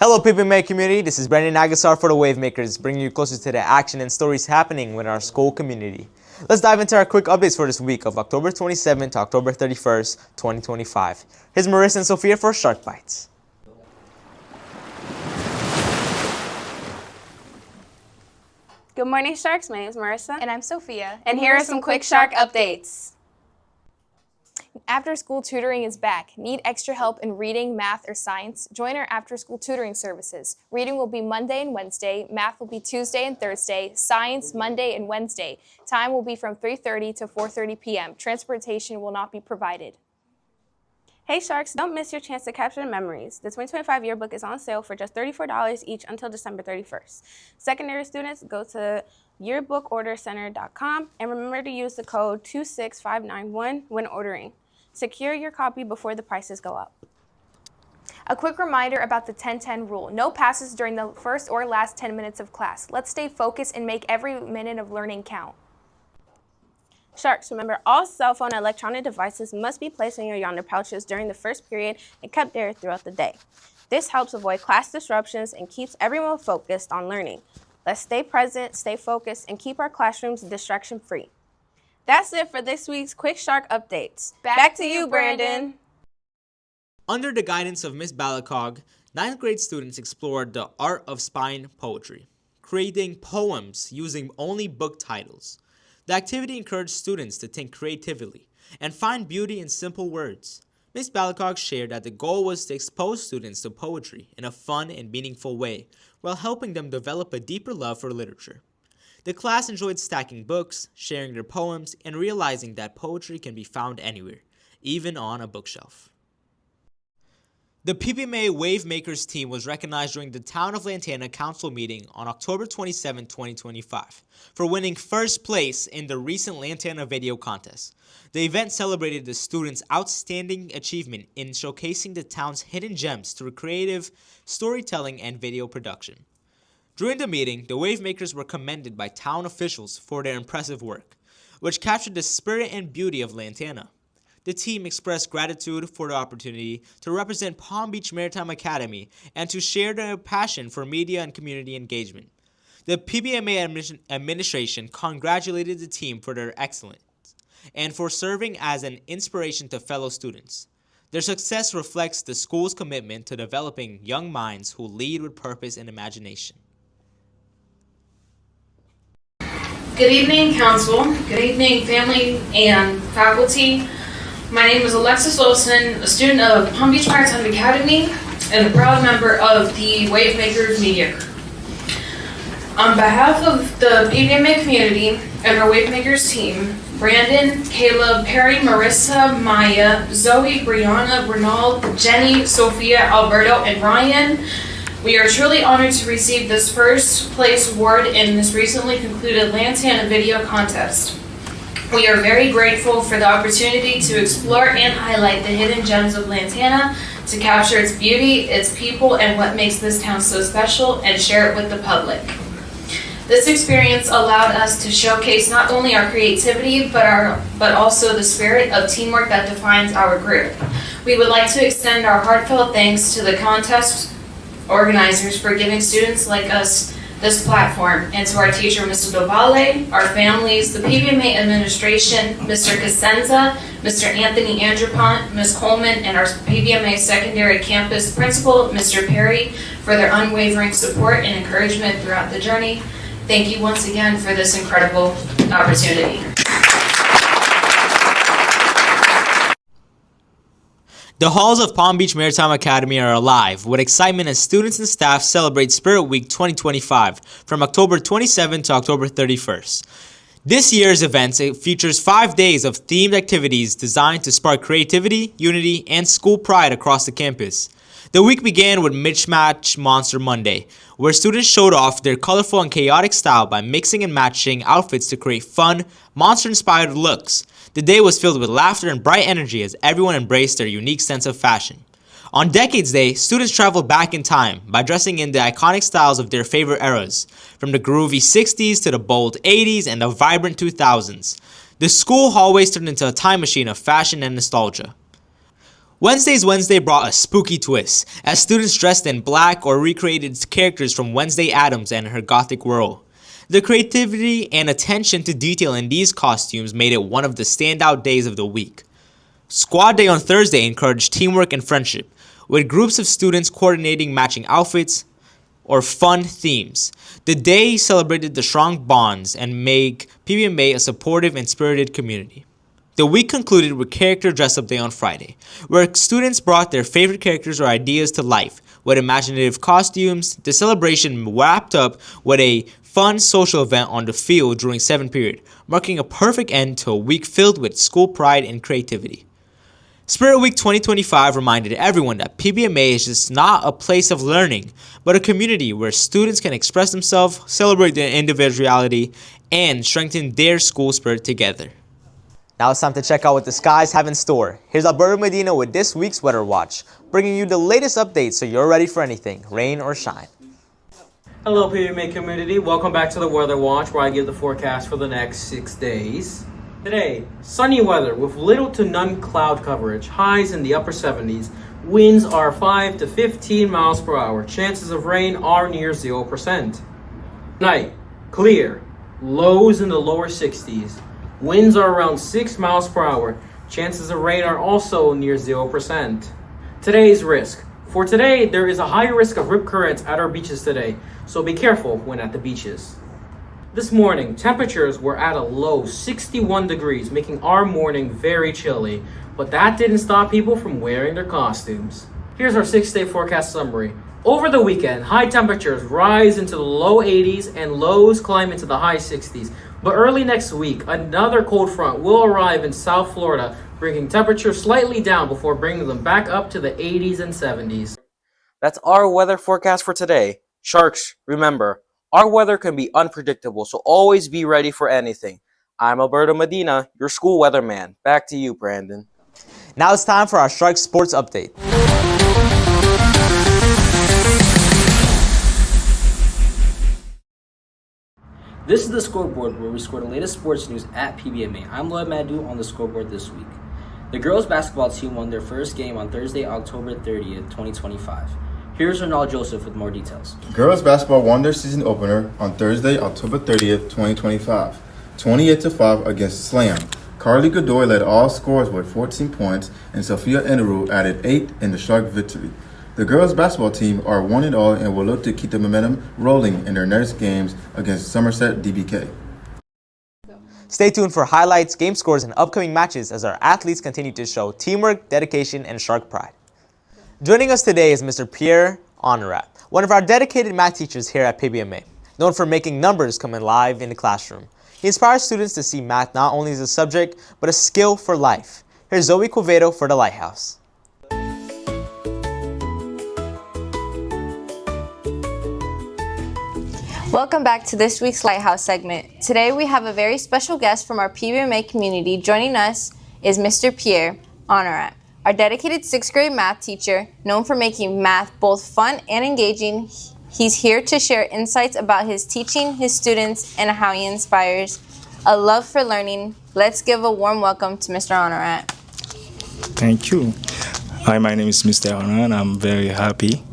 Hello PBMA community, this is Brandon Agasar for the Wavemakers, bringing you closer to the action and stories happening within our school community. Let's dive into our quick updates for this week of October 27th to October 31st, 2025. Here's Marissa and Sophia for Shark Bites. Good morning, Sharks. My name is Marissa. And I'm Sophia. And here are some quick Shark updates. After-school tutoring is back. Need extra help in reading, math, or science? Join our after-school tutoring services. Reading will be Monday and Wednesday. Math will be Tuesday and Thursday. Science, Monday and Wednesday. Time will be from 3:30 to 4:30 p.m. Transportation will not be provided. Hey Sharks, don't miss your chance to capture the memories. The 2025 yearbook is on sale for just $34 each until December 31st. Secondary students, go to yearbookordercenter.com and remember to use the code 26591 when ordering. Secure your copy before the prices go up. A quick reminder about the 10-10 rule. No passes during the first or last 10 minutes of class. Let's stay focused and make every minute of learning count. Sharks, remember all cell phone and electronic devices must be placed in your yonder pouches during the first period and kept there throughout the day. This helps avoid class disruptions and keeps everyone focused on learning. Let's stay present, stay focused, and keep our classrooms distraction-free. That's it for this week's Quick Shark Updates. Back to you, Brandon. Under the guidance of Miss Balakog, 9th grade students explored the art of spine poetry, creating poems using only book titles. The activity encouraged students to think creatively and find beauty in simple words. Ms. Balakog shared that the goal was to expose students to poetry in a fun and meaningful way while helping them develop a deeper love for literature. The class enjoyed stacking books, sharing their poems, and realizing that poetry can be found anywhere, even on a bookshelf. The PBMA Wavemakers team was recognized during the Town of Lantana Council meeting on October 27, 2025, for winning first place in the recent Lantana Video Contest. The event celebrated the students' outstanding achievement in showcasing the town's hidden gems through creative storytelling and video production. During the meeting, the Wavemakers were commended by town officials for their impressive work, which captured the spirit and beauty of Lantana. The team expressed gratitude for the opportunity to represent Palm Beach Maritime Academy and to share their passion for media and community engagement. The PBMA administration congratulated the team for their excellence and for serving as an inspiration to fellow students. Their success reflects the school's commitment to developing young minds who lead with purpose and imagination. Good evening, Council. Good evening, family and faculty. My name is Alexis Olson, a student of Palm Beach Maritime Academy and a proud member of the Wavemakers Media Group. On behalf of the PBMA community and our Wavemakers team, Brandon, Caleb, Perry, Marissa, Maya, Zoe, Brianna, Renald, Jenny, Sophia, Alberto, and Ryan, we are truly honored to receive this first place award in this recently concluded Lantana Video Contest. We are very grateful for the opportunity to explore and highlight the hidden gems of Lantana, to capture its beauty, its people, and what makes this town so special, and share it with the public. This experience allowed us to showcase not only our creativity, but also the spirit of teamwork that defines our group. We would like to extend our heartfelt thanks to the contest organizers for giving students like us this platform, and to our teacher, Mr. Dovale, our families, the PBMA administration, Mr. Casenza, Mr. Anthony Andropont, Ms. Coleman, and our PBMA secondary campus principal, Mr. Perry, for their unwavering support and encouragement throughout the journey. Thank you once again for this incredible opportunity. The halls of Palm Beach Maritime Academy are alive with excitement as students and staff celebrate Spirit Week 2025 from October 27 to October 31st. This year's event features 5 days of themed activities designed to spark creativity, unity, and school pride across the campus. The week began with Mismatch Monster Monday, where students showed off their colorful and chaotic style by mixing and matching outfits to create fun, monster-inspired looks. The day was filled with laughter and bright energy as everyone embraced their unique sense of fashion. On Decades Day, students traveled back in time by dressing in the iconic styles of their favorite eras, from the groovy 60s to the bold 80s and the vibrant 2000s. The school hallways turned into a time machine of fashion and nostalgia. Wednesday brought a spooky twist, as students dressed in black or recreated characters from Wednesday Addams and her gothic world. The creativity and attention to detail in these costumes made it one of the standout days of the week. Squad Day on Thursday encouraged teamwork and friendship, with groups of students coordinating matching outfits or fun themes. The day celebrated the strong bonds and made PBMA a supportive and spirited community. The week concluded with Character Dress-Up Day on Friday, where students brought their favorite characters or ideas to life with imaginative costumes. The celebration wrapped up with a fun social event on the field during 7th period, marking a perfect end to a week filled with school pride and creativity. Spirit Week 2025 reminded everyone that PBMA is just not a place of learning, but a community where students can express themselves, celebrate their individuality, and strengthen their school spirit together. Now it's time to check out what the skies have in store. Here's Alberto Medina with this week's Weather Watch, bringing you the latest updates so you're ready for anything, rain or shine. Hello PBMA community, welcome back to the Weather Watch where I give the forecast for the next 6 days. Today, sunny weather with little to none cloud coverage, highs in the upper 70s, winds are 5 to 15 miles per hour, chances of rain are near 0%. Night, clear, lows in the lower 60s. Winds are around 6 miles per hour. Chances of rain are also near 0%. Today's risk. For today, there is a high risk of rip currents at our beaches today, so be careful when at the beaches. This morning, temperatures were at a low 61 degrees, making our morning very chilly, but that didn't stop people from wearing their costumes. Here's our 6-day forecast summary. Over the weekend, high temperatures rise into the low 80s and lows climb into the high 60s. But early next week, another cold front will arrive in South Florida, bringing temperatures slightly down before bringing them back up to the 80s and 70s. That's our weather forecast for today. Sharks, remember, our weather can be unpredictable, so always be ready for anything. I'm Alberto Medina, your school weatherman. Back to you, Brandon. Now it's time for our Sharks Sports Update. This is the scoreboard where we score the latest sports news at PBMA. I'm Lloyd Madu on the scoreboard this week. The girls basketball team won their first game on Thursday, October 30th, 2025. Here's Ronald Joseph with more details. Girls basketball won their season opener on Thursday, October 30th, 2025, 28-5 against Slam. Carly Godoy led all scorers with 14 points, and Sophia Eneru added 8 in the Shark victory. The girls basketball team are 1-0 and will look to keep the momentum rolling in their next games against Somerset DBK. Stay tuned for highlights, game scores, and upcoming matches as our athletes continue to show teamwork, dedication, and Shark pride. Joining us today is Mr. Pierre Honorat, one of our dedicated math teachers here at PBMA, known for making numbers come alive in the classroom. He inspires students to see math not only as a subject, but a skill for life. Here's Zoe Quevedo for The Lighthouse. Welcome back to this week's Lighthouse segment. Today we have a very special guest from our PBMA community. Joining us is Mr. Pierre Honorat, our dedicated 6th grade math teacher, known for making math both fun and engaging. He's here to share insights about his teaching, his students, and how he inspires a love for learning. Let's give a warm welcome to Mr. Honorat. Thank you. Hi, my name is Mr. Honorat. I'm very happy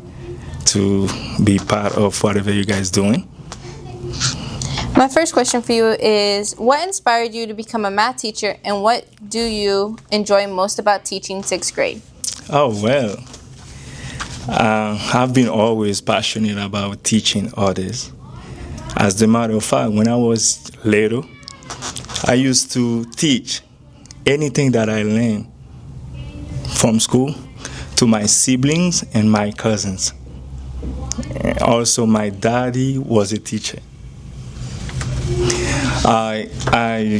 to be part of whatever you guys doing. My first question for you is, what inspired you to become a math teacher, and what do you enjoy most about teaching 6th grade? Oh, well, I've been always passionate about teaching others. As a matter of fact, when I was little, I used to teach anything that I learned from school to my siblings and my cousins. Also, my daddy was a teacher. I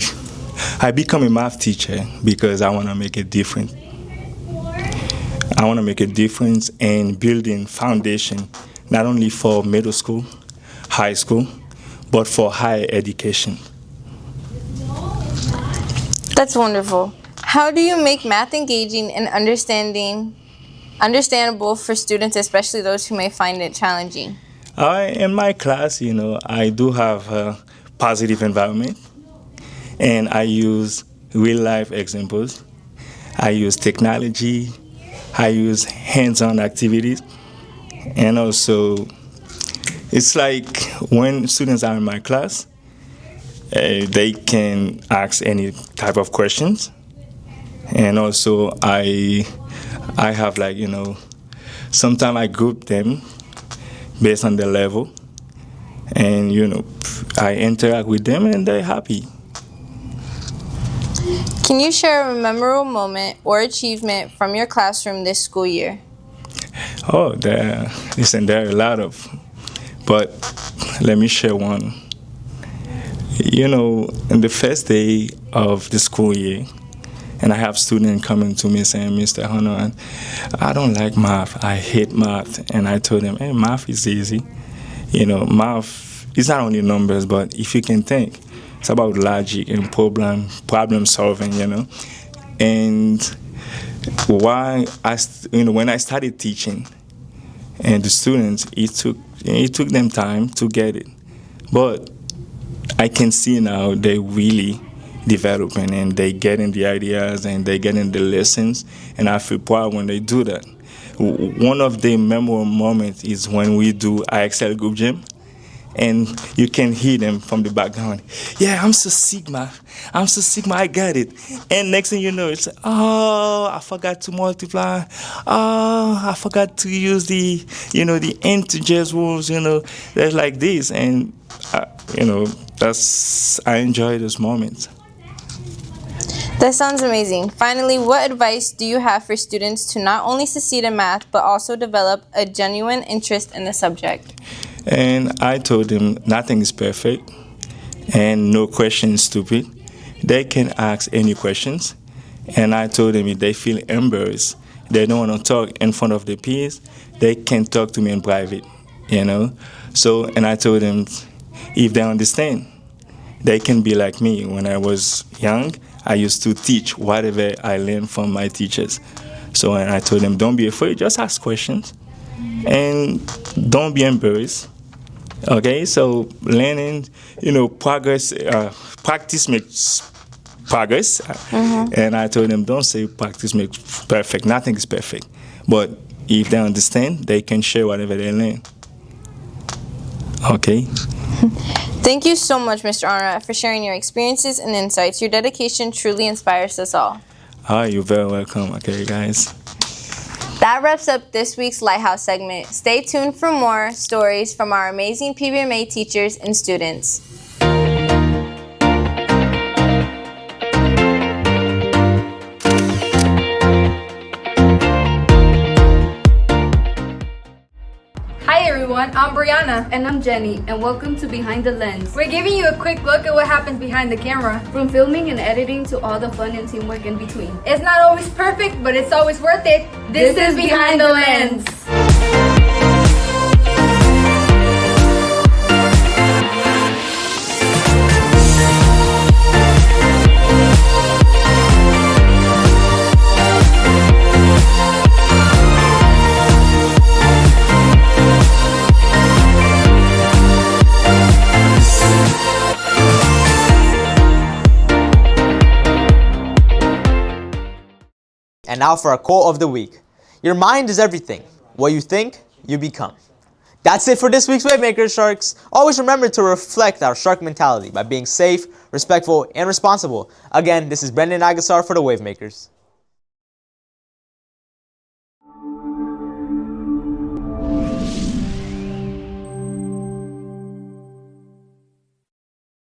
become a math teacher because I want to make a difference. I want to make a difference in building foundation, not only for middle school, high school, but for higher education. That's wonderful. How do you make math engaging and understandable for students, especially those who may find it challenging? In my class, I do have a positive environment, and I use real-life examples. I use technology I use hands-on activities, and also it's like when students are in my class, they can ask any type of questions, and also I have like sometimes I group them based on their level, and I interact with them and they're happy. Can you share a memorable moment or achievement from your classroom this school year? Oh, there are a lot of, but let me share one. In the first day of the school year, and I have students coming to me saying, Mr. Hunter, I don't like math. I hate math. And I told them, hey, math is easy. Math is not only numbers, but if you can think, it's about logic and problem solving, And when I started teaching, and the students, it took them time to get it. But I can see now they really developing and they getting the ideas and they getting the lessons, and I feel proud when they do that. One of the memorable moments is when we do IXL group gym, and you can hear them from the background. Yeah, I'm so Sigma, I got it. And next thing you know, it's I forgot to multiply. I forgot to use the integers rules. They're like this, and I enjoy those moments. That sounds amazing. Finally, what advice do you have for students to not only succeed in math, but also develop a genuine interest in the subject? And I told them nothing is perfect and no question is stupid. They can ask any questions. And I told them if they feel embarrassed, they don't want to talk in front of their peers, they can talk to me in private, So, and I told them if they understand, they can be like me. When I was young, I used to teach whatever I learned from my teachers. So, and I told them, don't be afraid, just ask questions. And don't be embarrassed. Okay, so learning, progress, practice makes progress. And I told them, don't say practice makes perfect. Nothing is perfect. But if they understand, they can share whatever they learn. Okay. Thank you so much, Mr. Arnold, for sharing your experiences and insights. Your dedication truly inspires us all. You're very welcome. Okay, guys. That wraps up this week's Lighthouse segment. Stay tuned for more stories from our amazing PBMA teachers and students. Hi everyone, I'm Brianna. And I'm Jenny, and welcome to Behind the Lens. We're giving you a quick look at what happens behind the camera. From filming and editing to all the fun and teamwork in between. It's not always perfect, but it's always worth it. This is Behind the Lens. And now for our quote of the week. Your mind is everything. What you think, you become. That's it for this week's Wavemakers, Sharks. Always remember to reflect our shark mentality by being safe, respectful, and responsible. Again, this is Brendan Agassar for the Wavemakers.